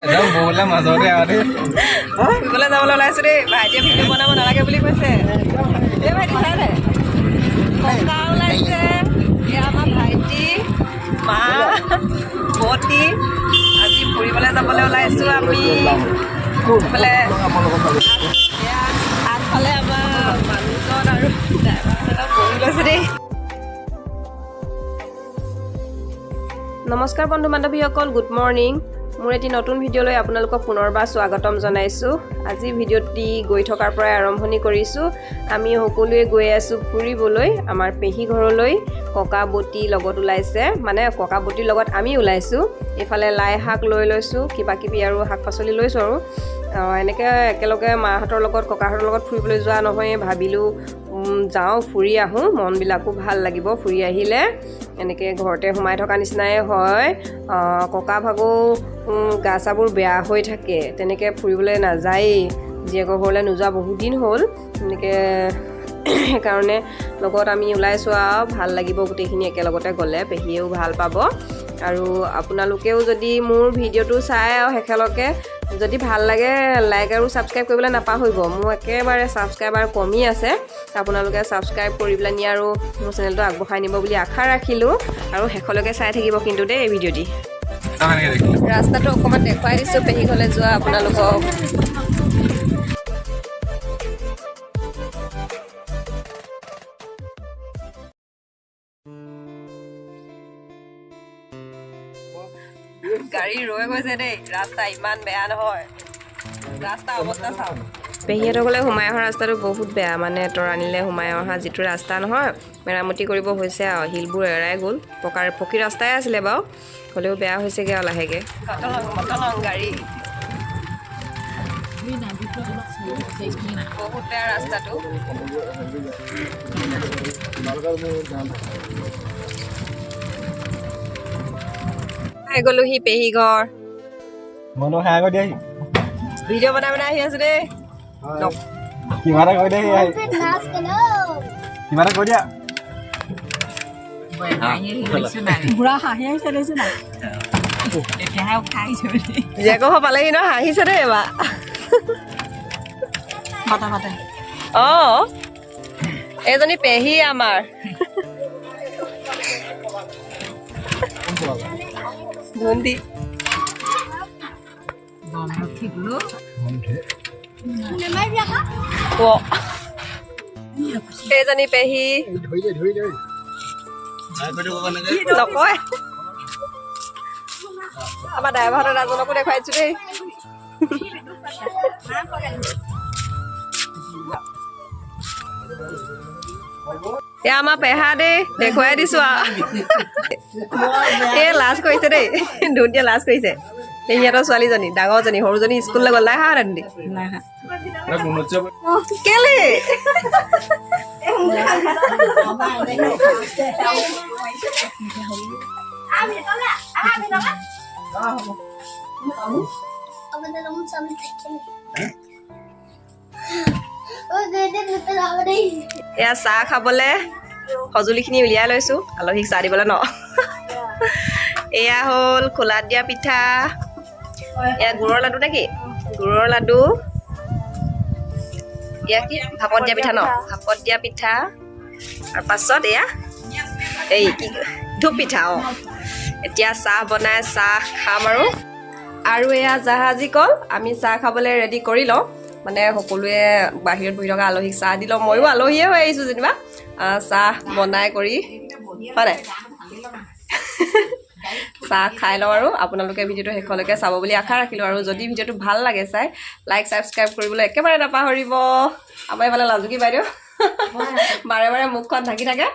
একদম বলে মাজতে আৰে ফুৰিবলৈ যাবলৈ ওলাইছো দেই ভাইটিয়ে ভিডিঅ' বনাব নালাগে বুলি কৈছে এই ভাইটি চাই দে ককা ওলাইছে এই আমাৰ ভাইটি মা বটি আজি ফুৰিবলৈ যাবলৈ ওলাইছো আমি এইফালে আগফালে আমাৰ মানুহজন আৰু ড্ৰাইভাৰজনক বহি লৈছে দেই নমস্কাৰ বন্ধু বান্ধৱীসকল গুড মৰ্ণিং মোৰ এটি নতুন ভিডিঅ'লৈ আপোনালোকক পুনৰবাৰ স্বাগতম জনাইছোঁ আজি ভিডিঅ'টি গৈ থকাৰ পৰাই আৰম্ভণি কৰিছোঁ আমি সকলোৱে গৈ আছোঁ ফুৰিবলৈ আমাৰ পেহী ঘৰলৈ ককা বটি লগত ওলাইছে মানে ককা বটিৰ লগত আমি ওলাইছোঁ এইফালে লাই শাক লৈ লৈছোঁ কিবা কিবি আৰু শাক পাচলি লৈছোঁ আৰু এনেকৈ একেলগে মাহঁতৰ লগত ককাহঁতৰ লগত ফুৰিবলৈ যোৱা নহয় ভাবিলোঁ যাওঁ ফুৰি আহোঁ মনবিলাকো ভাল লাগিব ফুৰি আহিলে এনেকৈ ঘৰতে সোমাই থকা নিচিনাই হয় ককা ভাগো গা চাবোৰ বেয়া হৈ থাকে তেনেকৈ ফুৰিবলৈ নাযায়েই জীয়েকৰ ঘৰলৈ নোযোৱা বহুত দিন হ'ল এনেকৈ সেইকাৰণে লগত আমি ওলাইছোঁ আৰু ভাল লাগিব গোটেইখিনি একেলগতে গ'লে পেহীয়েও ভাল পাব আৰু আপোনালোকেও যদি মোৰ ভিডিঅ'টো চাই আৰু শেষলৈকে যদি ভাল লাগে লাইক আৰু ছাবস্ক্ৰাইব কৰিবলৈ নাপাহৰিব মোৰ একেবাৰে ছাবস্ক্ৰাইবাৰ কমি আছে আপোনালোকে ছাবস্ক্ৰাইব কৰি পেলাই নি আৰু মোৰ চেনেলটো আগবঢ়াই নিব বুলি আশা ৰাখিলোঁ আৰু শেষলৈকে চাই থাকিব কিন্তু দেই এই ভিডিঅ'টি ৰাস্তাটো অকণমান দেখুৱাই দিছোঁ পেহী ঘৰলৈ যোৱা আপোনালোকক গাড়ী ৰৈ গৈছে দেই ৰাস্তা ইমান বেয়া নহয় ৰাস্তা অৱস্থা চাওক পেহীহঁতৰ ঘৰলৈ সোমাই অহা ৰাস্তাটো বহুত বেয়া মানে তৰাণীলৈ সোমাই অহা যিটো ৰাস্তা নহয় মেৰামতি কৰিব হৈছে আৰু শিলবোৰ এৰাই গ'ল পকী ৰাস্তাই আছিলে বাৰু হ'লেও বেয়া হৈছেগৈ আৰু লাহেকৈ মটলং গাড়ী বহুত বেয়া ৰাস্তাটো গ'লোহি পেহী ঘৰ ভিডিঅ' বনাই বনাই আহি আছো দেই কিবা এটা কৈ দে কিবা এটা কৈ দিয়া জীয়েকৰ ঘৰ পালেহি ন হাঁহিছে দেই এবাৰ অঁ এইজনী পেহী আমাৰ ধুন্দি সেইজনী পেহী নকয় আমাৰ ড্ৰাইভাৰহঁতৰ ৰাজনকো দেখুৱাইছো দেই এয়া আমাৰ পেহা দেই দেখুৱাই দিছো এই লাজ কৰিছে দেই ধুনীয়া লাজ কৰিছে সিহঁতৰ ছোৱালীজনী ডাঙৰজনী সৰুজনী স্কুললৈ গ'ল নাই হা ৰান্ধি কেলে এয়া চাহ খাবলৈ সঁজুলিখিনি উলিয়াই লৈছোঁ আলহীক চাহ দিবলৈ ন এয়া হ'ল খোলাত দিয়া পিঠা এয়া গুড়ৰ লাডু নেকি গুড়ৰ লাডু এয়া কি ভাপত দিয়া পিঠা ন ভাপত দিয়া পিঠা আৰু পাছত এয়া এই কি ধূপ পিঠা অঁ এতিয়া চাহ বনাই চাহ খাম আৰু এয়া জাহাজী কল আমি চাহ খাবলৈ ৰেডি কৰি লওঁ মানে সকলোৱে বাহিৰত বহি থকা আলহীক চাহ দি লওঁ ময়ো আলহীয়ে হৈ আহিছোঁ যেনিবা চাহ বনাই কৰি হয় নাই চাহ খাই লওঁ আৰু আপোনালোকে ভিডিঅ'টো শেষলৈকে চাব বুলি আশা ৰাখিলোঁ আৰু যদি ভিডিঅ'টো ভাল লাগে চাই লাইক ছাবস্ক্ৰাইব কৰিবলৈ একেবাৰে নাপাহৰিব আমাৰ এইফালে লাজুকী বাইদেউ বাৰে বাৰে মুখখন ঢাকি থাকে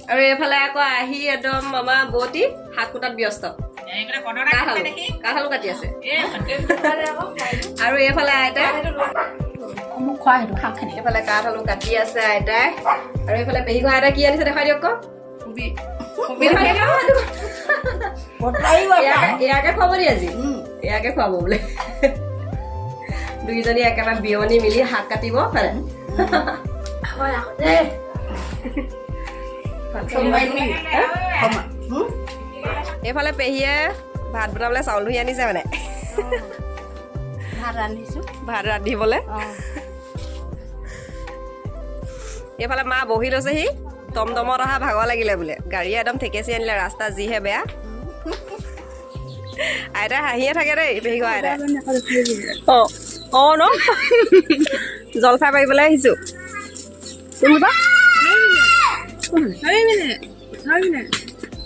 আৰু এইফালে আকৌ আহি একদম আমাৰ বৌতি শাক কুটাত ব্যস্ত কাঠ আলু কাটি আছে আৰু এইফালে আইতাই এইফালে কাঠ আলু কাটি আছে আইতাই আৰু এইফালে পেহী ঘৰ আইতাই কি আনিছে দেখাই দিয়ক ইয়াকে খুৱাব নি আজি ইয়াকে খুৱাব বোলে দুইজনী একেবাৰে বিয়নী মিলি শাক কাটিব পাৰে এইফালে পেহীয়ে ভাত বনাবলৈ চাউল ধুই আনিছে মানে ভাত ৰান্ধিবলৈ এইফালে মা বহি লৈছেহি টমটমত অহা ভাগৰ লাগিলে বোলে গাড়ী একদম ঠেকেচি আনিলে ৰাস্তা যিহে বেয়া আইতা হাঁহিয়ে থাকে দেই পেহী ঘৰ আইতাই অঁ ন জলফাই পাৰিবলৈ আহিছোঁ কোনোবা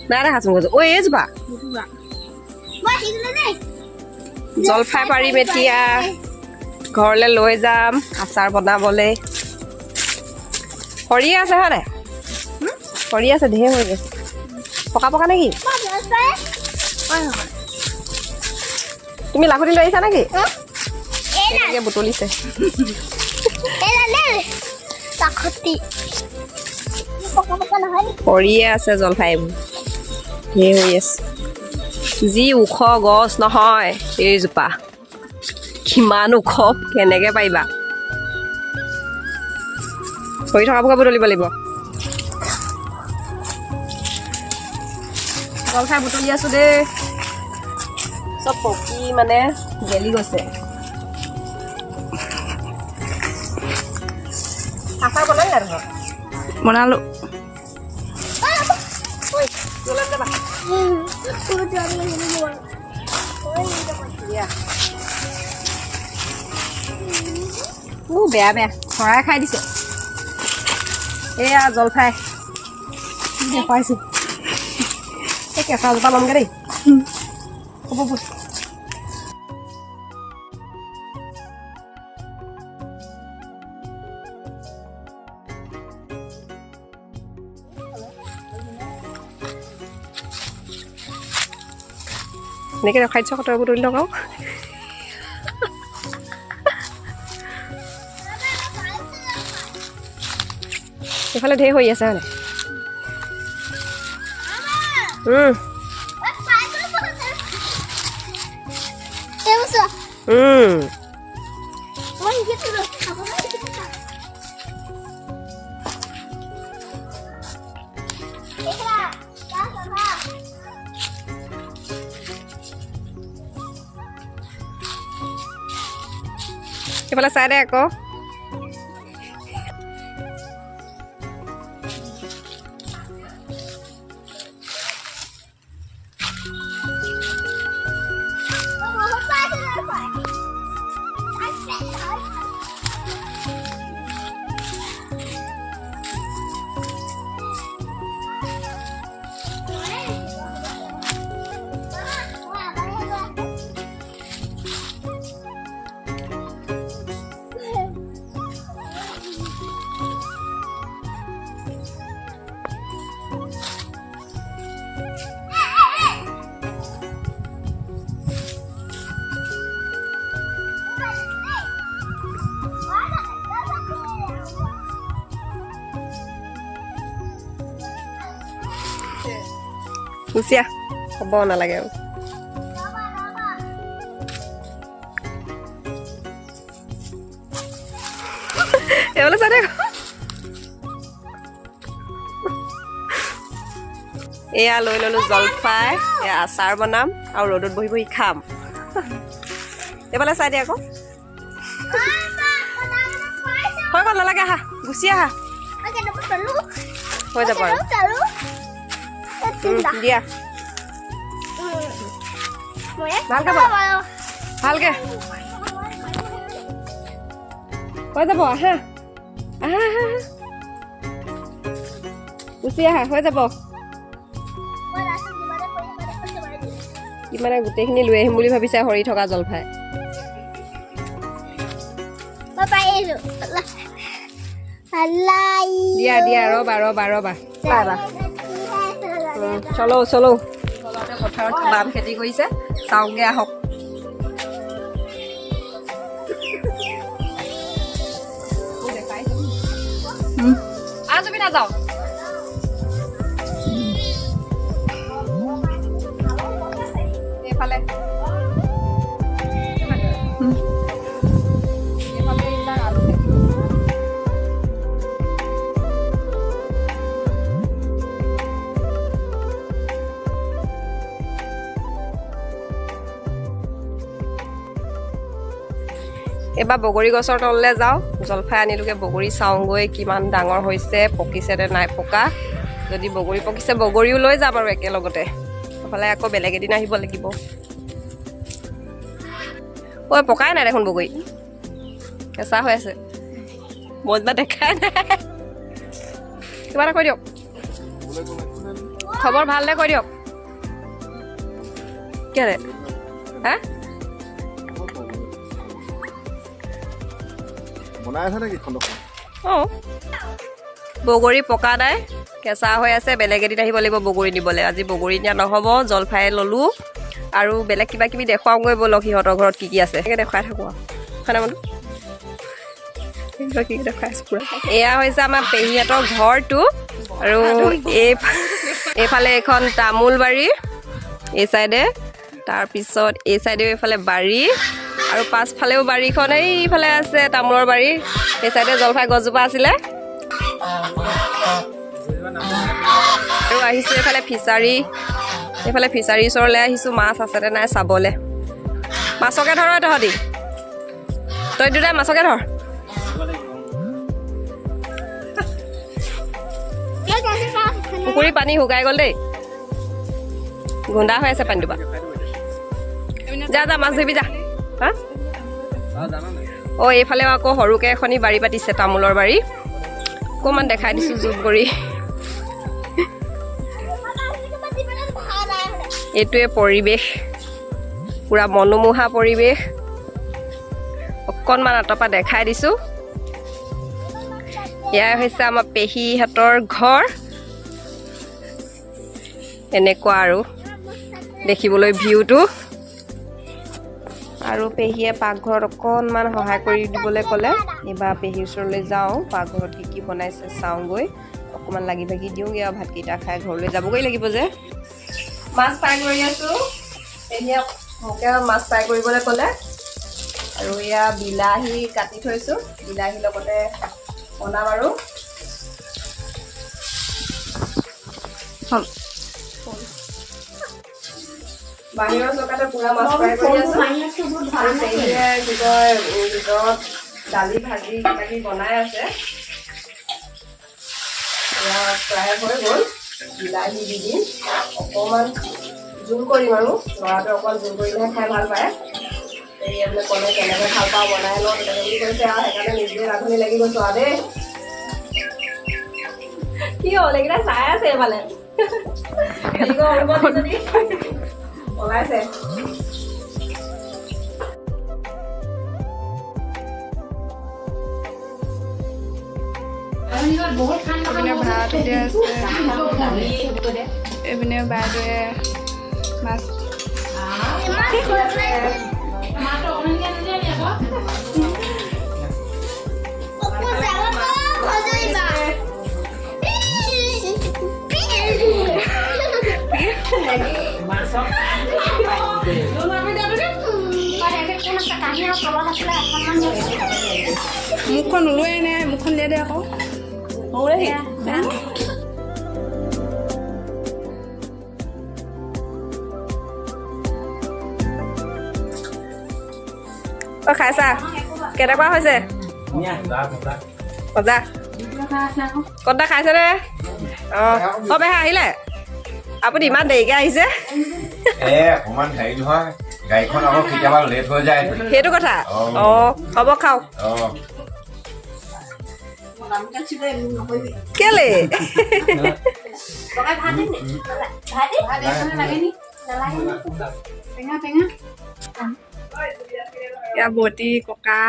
নাই দেখাচোন কৈছোঁ ঐ এইজোপা জলফাই পাৰিম এতিয়া ঘৰলৈ লৈ যাম আচাৰ বনাবলৈ সৰি আছে হয় নাই সৰি আছে ঢেৰ হৈ গৈছে পকা পকা নেকি তুমি লাখুটি লৈ আহিছা নেকি বুটলিছে সৰিয়ে আছে জলফাইবোৰ ঢেৰ হৈ আছে যি ওখ গছ নহয় এইজোপা কিমান ওখ কেনেকৈ পাৰিবা সৰি থকাবোৰকে বুটলিব লাগিব জলফাই বুটলি আছোঁ দেই চব পকি মানে গেলি গৈছে আচাৰ বনালি নাই ধৰক বনালোঁ বেয়া বেয়া চৰাই খাই দিছে এয়া জলফাই পাইছোঁ এই কেঁচা জোপা ল'মগৈ দেই হ'ব বৈ এনেকৈ ৰখাই দিছ কটৰ বুটলি লগাওঁ এইফালে ঢেৰ হৈ আছে মানে এইফালে চাই দে আকৌ গুচিয়া হ'ব নালাগে আৰু এইফালে চাই দে এয়া লৈ ল'লোঁ জলফাই এয়া আচাৰ বনাম আৰু ৰ'দত বহি বহি খাম এইফালে চাই দিয়া আকৌ হৈ গ'ল নালাগে আহা গুচি আহা হৈ যাব আৰু দিয়া ভালকে ভালকে হৈ যাব আহা আহা আহা গুচি আহা হৈ যাব মানে গোটেইখিনি লৈ আহিম বুলি ভাবিছে সৰি থকা জলফাই দিয়া দিয়া ৰবা ৰবা ৰবা ৰবা চলো চলো পথাৰত বাম খেতি কৰিছে চাওঁগে আহক আহ তুমি নাযাওঁ এইফালে এইবিলাক আলু খেতি এইবাৰ বগৰী গছৰ তললৈ যাওঁ জলফাই আনিলোগৈ বগৰী চাওঁগৈ কিমান ডাঙৰ হৈছে পকিছে নে নাই পকা যদি বগৰী পকিছে বগৰীও লৈ যাম আৰু একেলগতে নহ'লে আকৌ বেলেগ এদিন আহিব লাগিব ঐ পকাই নাই দেখোন বগৰী কেঁচা হৈ আছে মই যেনিবা দেখাই নাই কিবা এটা কৈ দিয়ক খবৰ ভালনে কৈ দিয়ক কেলে হা বনাই আছে নেকি খণ্ডখন অঁ বগৰী পকা নাই কেঁচা হৈ আছে বেলেগ এদিন আহিব লাগিব বগৰী নিবলৈ আজি বগৰী নিয়া নহ'ব জলফাই ল'লোঁ আৰু বেলেগ কিবা কিবি দেখুৱাওঁগৈ ব'লক সিহঁতৰ ঘৰত কি কি আছে সেনেকৈ দেখুৱাই থাকোঁ আৰু খানা মানুহ কি দেখুৱাই আছোঁ পুৰা এয়া হৈছে আমাৰ পেহীহঁতৰ ঘৰটো আৰু এইফালে এখন তামোল বাৰী এই চাইডে তাৰপিছত এই চাইডেও এইফালে বাৰী আৰু পাছফালেও বাৰীখন এইফালে আছে তামোলৰ বাৰী এই চাইডে জলফাই গছজোপা আছিলে আৰু আহিছোঁ এইফালে ফিচাৰী এইফালে ফিচাৰীৰ ওচৰলৈ আহিছোঁ মাছ আছেনে নাই চাবলৈ মাছকে ধৰ তহঁতি তই দুটাই মাছকে ধৰ পুখুৰী পানী শুকাই গ'ল দেই গোন্ধা হৈ আছে পানীটো পৰা যা যা মাছ ধৰিবি যা হা অঁ এইফালেও আকৌ সৰুকৈ এখনি বাৰী পাতিছে তামোলৰ বাৰী অকণমান দেখাই দিছোঁ জুম কৰি এইটোৱে পৰিৱেশ পূৰা মনোমোহা পৰিৱেশ অকণমান আঁতৰ পৰা দেখাই দিছোঁ এয়াই হৈছে আমাৰ পেহীহঁতৰ ঘৰ এনেকুৱা আৰু দেখিবলৈ ভিউটো আৰু পেহীয়ে পাকঘৰত অকণমান সহায় কৰি দিবলৈ ক'লে এইবাৰ পেহীৰ ওচৰলৈ যাওঁ পাকঘৰত কি কি বনাইছে চাওঁগৈ অকণমান লাগি ভাগি দিওঁগৈ আৰু ভাতকেইটা খাই ঘৰলৈ যাবগৈ লাগিব যে মাছ ফ্ৰাই কৰি আছোঁ পেহীয়ে মোকে মাছ ফ্ৰাই কৰিবলৈ ক'লে আৰু এয়া বিলাহী কাটি থৈছোঁ বিলাহীৰ লগতে বনাম আৰু বাহিৰৰ চকাতে পুৰা মাছ ফ্ৰাই কৰি আছোঁ আৰু পেহীয়ে কি কয় ভিতৰত দালি ভাজি কিবা কিবি বনাই আছে ফ্ৰাই হৈ গ'ল বিলাহী দি দিম অকণমান জোল কৰিম আৰু ল'ৰাটোৱে অকণমান জোল কৰিলেহে খাই ভাল পায় পেহীয়ে বোলে ক'লে কেনেকৈ ভাল পাওঁ বনাই লওঁ তেনেকৈ বুলি কৈছে আৰু সেইকাৰণে নিজে ৰান্ধনি লাগি গৈছোঁ আৰু দেই কি হ'ল এইকেইটা চাই আছে এইফালে ওলাইছে এইপিনে ভাত উলিয়াই আছে এইপিনে বাইদেৱে মাছ মুখখন ওলোৱাই নাই মুখখন লিয়াই দে আকৌ অ খাইছা কেনেকুৱা হৈছে মজা কটা খাইছেনে অঁ বেহা আহিলে আপুনি ইমান দেৰিকৈ আহিছে অকণমান হেৰি নহয় গাড়ীখন আকৌ কেতিয়াবা লেট হৈ যায় সেইটো কথা অঁ হ'ব খাওক কেলে এয়া বটি ককা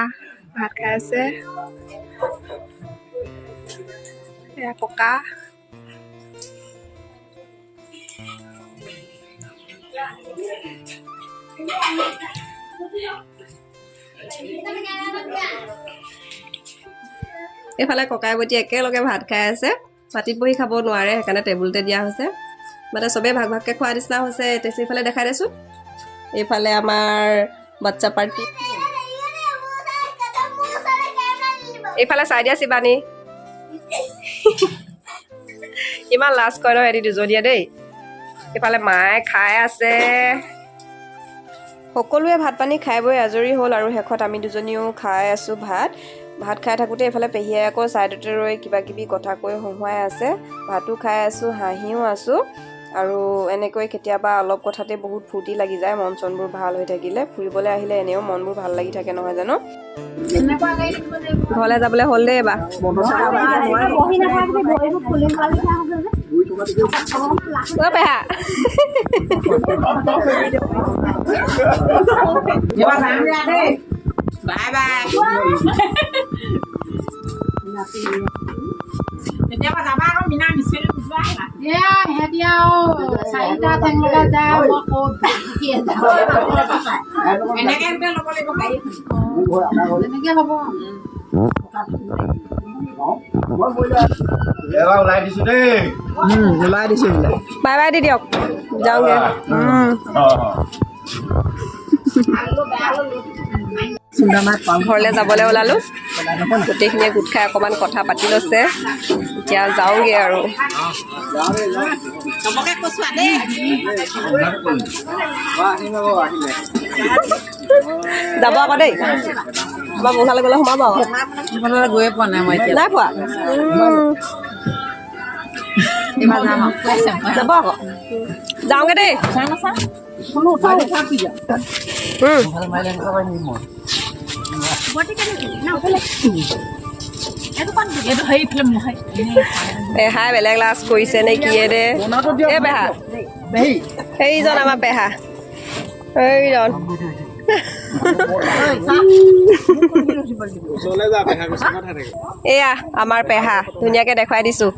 ভাত খাই আছে এয়া ককা এইফালে ককাই বটি একেলগে ভাত খাই আছে মাটিত বহি খাব নোৱাৰে সেইকাৰণে টেবুলতে দিয়া হৈছে মানে চবেই ভাগ ভাগকৈ খোৱাৰ নিচিনা হৈছে এইফালে দেখাই দেচোন এইফালে আমাৰ বাচ্চা পাৰ্টি এইফালে চাই দিয়া শিৱানী ইমান লাজ কৰে ন এটি দুজনীয়া দেই এইফালে মায়ে খাই আছে সকলোৱে ভাত পানী খাই বৈ আজৰি হ'ল আৰু শেষত আমি দুজনীও খাই আছোঁ ভাত খাই থাকোঁতে এইফালে পেহীয়ে আকৌ ছাইডতে ৰৈ কিবা কিবি কথা কৈ হঁহুৱাই আছে ভাতো খাই আছোঁ হাঁহিও আছোঁ আৰু এনেকৈ কেতিয়াবা অলপ কথাতে বহুত ফূৰ্তি লাগি যায় মন চনবোৰ ভাল হৈ থাকিলে ফুৰিবলৈ আহিলে এনেও মনবোৰ ভাল লাগি থাকে নহয় জানো ঘৰলৈ যাবলৈ হ'ল দেই এবাৰ পেহা বাই বাই কেতিয়াবা যাবা আকৌ মিনা মিচিৰি খুজবা সিহঁতি আৰু চাৰিটা ঠেং লগা যায় মই ক'ত এনেকে ল'ব লাগিব গাড়ী তেনেকে ল'ব এবাৰ ওলাই দিছো দেই ওলাই দিছো বোলে বাই বাই দি দিয়ক যাওঁগে ঘৰলৈ যাবলৈ ওলালোঁ গোটেইখিনিয়ে গোট খাই অকণমান কথা পাতি লৈছে এতিয়া যাওঁগৈ আৰু চবকে কৈছো দেই যাব আকৌ দেই আমাৰ মোহালৈ গ'লে সোমাব আকৌ গৈয়ে পোৱা নাই মই এতিয়া নাই পোৱা যাব আকৌ যাওঁগে দেই পেহাই বেলেগ লাজ কৰিছে নে কিয়ে দে এই পেহা সেইজন আমাৰ পেহা সেইজন এয়া আমাৰ পেহা ধুনীয়াকৈ দেখুৱাই দিছোঁ